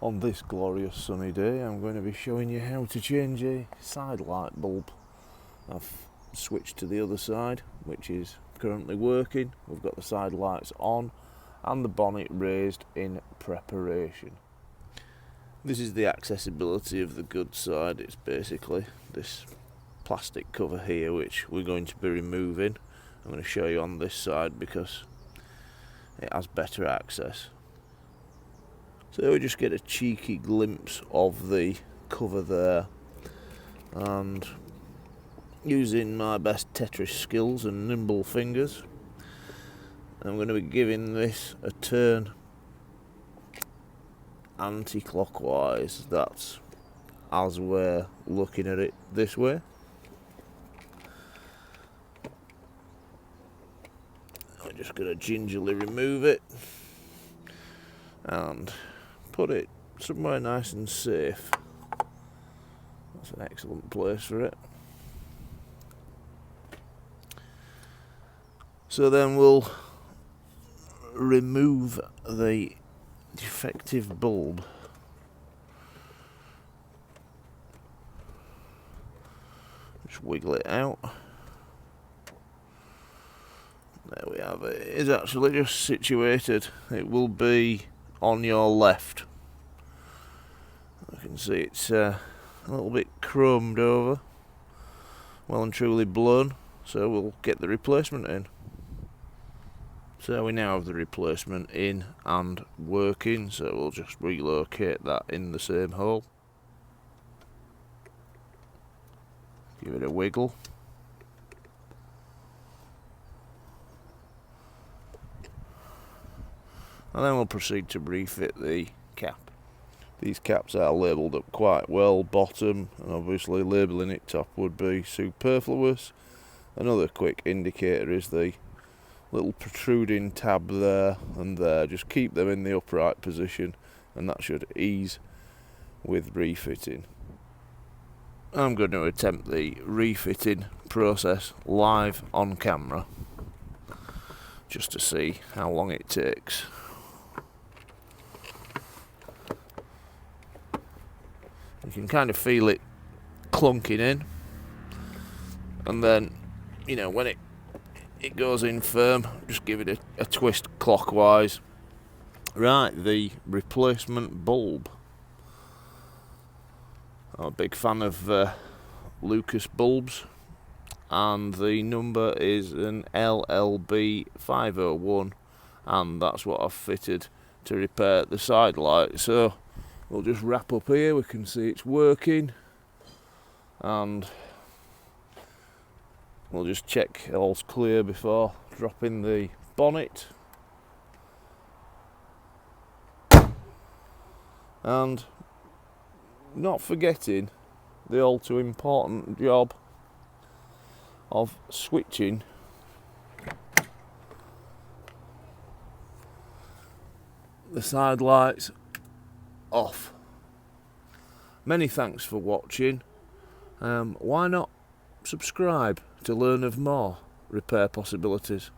On this glorious sunny day, I'm going to be showing you how to change a side light bulb. I've switched to the other side, which is currently working. We've got the side lights on and the bonnet raised in preparation. This is the accessibility of the good side. It's basically this plastic cover here, which we're going to be removing. I'm going to show you on this side because it has better access. So we just get a cheeky glimpse of the cover there, and using my best Tetris skills and nimble fingers, I'm going to be giving this a turn anti-clockwise. That's as we're looking at it this way. I'm just going to gingerly remove it and put it somewhere nice and safe. That's an excellent place for it. So then we'll remove the defective bulb. Just wiggle it out. There we have it. It is actually just situated. It will be on your left. I can see it's a little bit chromed over, well and truly blown, so we'll get the replacement in. So we now have the replacement in and working, so we'll just relocate that in the same hole. Give it a wiggle. And then we'll proceed to refit the cap. These caps are labelled up quite well, bottom, and obviously labelling it top would be superfluous. Another quick indicator is the little protruding tab there and there. Just keep them in the upright position and that should ease with refitting. I'm going to attempt the refitting process live on camera just to see how long it takes. You can kind of feel it clunking in, and then, you know, when it goes in firm, just give it a twist clockwise. Right, the replacement bulb. I'm a big fan of Lucas bulbs, and the number is an LLB 501, and that's what I've fitted to repair the side light. So we'll just wrap up here. We can see it's working, and we'll just check all's clear before dropping the bonnet. And not forgetting the all too important job of switching the side lights off. Many thanks for watching. Why not subscribe to learn of more repair possibilities?